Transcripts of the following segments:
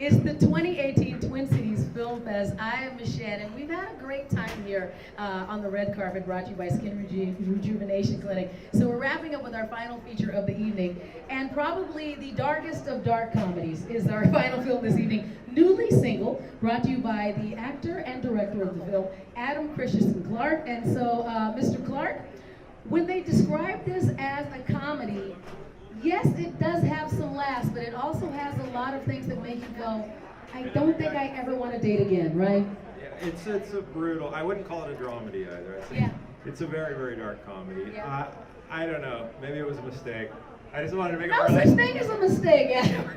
It's the 2018 Twin Cities Film Fest. I am Michelle, and we've had a great time here on the red carpet, brought to you by Skin Rejuvenation Clinic. So we're wrapping up with our final feature of the evening, and probably the darkest of dark comedies is our final film this evening, Newly Single, brought to you by the actor and director of the film, Adam Christensen Clark. And so, Mr. Clark, when they describe this as a comedy, yes, it does have some laughs, but it also has a lot of things that make you go, I don't think I ever want to date again, right? Yeah, it's a brutal, I wouldn't call it a dramedy either. It's a very, very dark comedy. Yeah. I don't know, maybe it was a mistake. I just wanted to make No such thing as a mistake, Adam.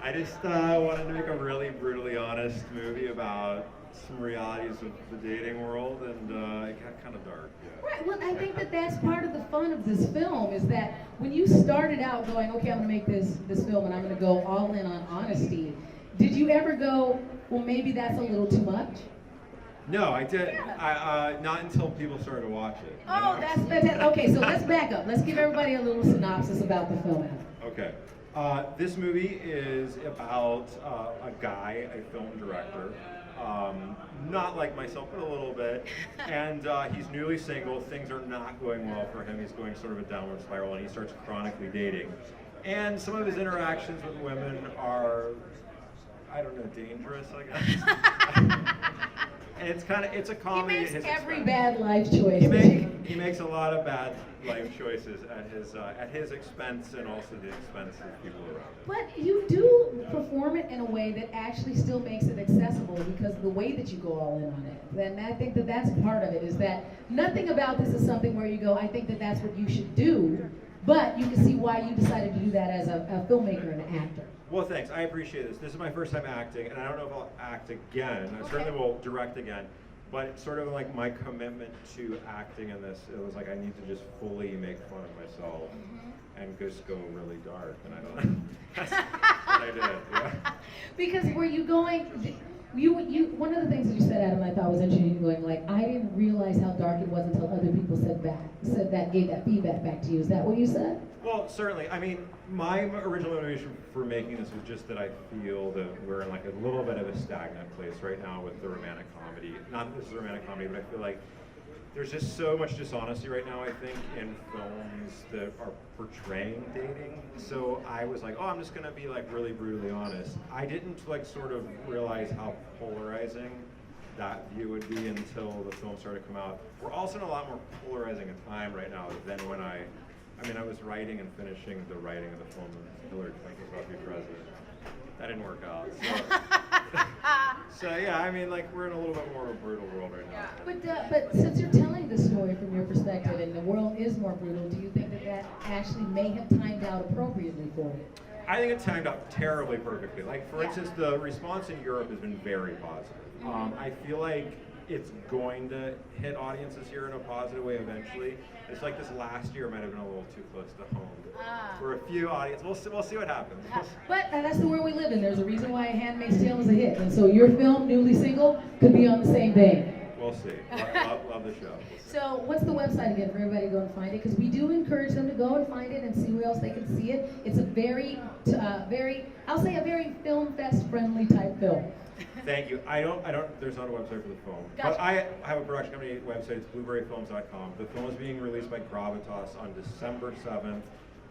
I just wanted to make a really brutally honest movie about some realities of the dating world, and it got kind of dark. Yeah. Right, well, I think that that's part of the fun of this film, is that when you started out going, okay, I'm going to make this film and I'm going to go all in on honesty, did you ever go, well, maybe that's a little too much? No, I did. Yeah. Not until people started to watch it. Oh, that's fantastic. Okay, so let's back up. Let's give everybody a little synopsis about the film. Okay. This movie is about a guy, a film director, not like myself, but a little bit, and he's newly single. Things are not going well for him. He's going sort of a downward spiral, and he starts chronically dating. And some of his interactions with women are, I don't know, dangerous, I guess. And it's a comedy. He makes every bad life choice. He makes a lot of bad life choices at his expense, and also the expense of people around him. But you do perform it in a way that actually still makes it accessible, because of the way that you go all in on it. And I think that that's part of it, is that nothing about this is something where you go, I think that that's what you should do, but you can see why you decided to do that as a filmmaker and an actor. Well, thanks. I appreciate this. This is my first time acting, and I don't know if I'll act again. I certainly will direct again. But it's sort of like my commitment to acting in this. It was like I need to just fully make fun of myself and just go really dark. And I don't know. That's what I did. Yeah. Because were you going? You one of the things that you said, Adam, I thought was interesting. Going like, I didn't realize how dark it was until other people gave that feedback back to you. Is that what you said? Well, certainly. I mean, my original motivation for making this was just that I feel that we're in like a little bit of a stagnant place right now with the romantic comedy. Not that this is a romantic comedy, but I feel like there's just so much dishonesty right now, I think, in films that are portraying dating. So I was like, oh, I'm just gonna be like really brutally honest. I didn't like sort of realize how polarizing that view would be until the film started to come out. We're also in a lot more polarizing a time right now than when I was writing and finishing the writing of the film when Hillary Clinton was about to be president. That didn't work out. So yeah, I mean, like, we're in a little bit more of a brutal world right now. But since you're telling the story from your perspective and the world is more brutal, do you think that actually may have timed out appropriately for it? I think it timed out terribly perfectly. Like, for instance, the response in Europe has been very positive. I feel like it's going to hit audiences here in a positive way eventually. It's like this last year might have been a little too close to home. For a few audiences, we'll see what happens. But that's the world we live in. There's a reason why Handmaid's Tale is a hit. And so your film, Newly Single, could be on the same vein. We'll see. Love the show. So what's the website again for everybody to go and find it? Because we do encourage them to go and find it and see where else they can see it. It's a very, I'll say a very film fest friendly type film. Thank you. There's not a website for the film. Gotcha. But I have a production company website. It's blueberryfilms.com. The film is being released by Gravitas on December 7th,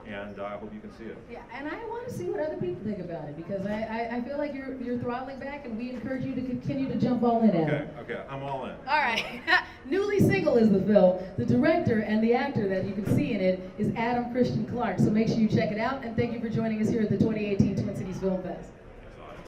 and I hope you can see it. Yeah, and I want to see what other people think about it, because I feel like you're throttling back, and we encourage you to continue to jump all in at it. Okay, I'm all in. All right. Newly Single is the film. The director and the actor that you can see in it is Adam Christian Clark. So make sure you check it out, and thank you for joining us here at the 2018 Twin Cities Film Fest.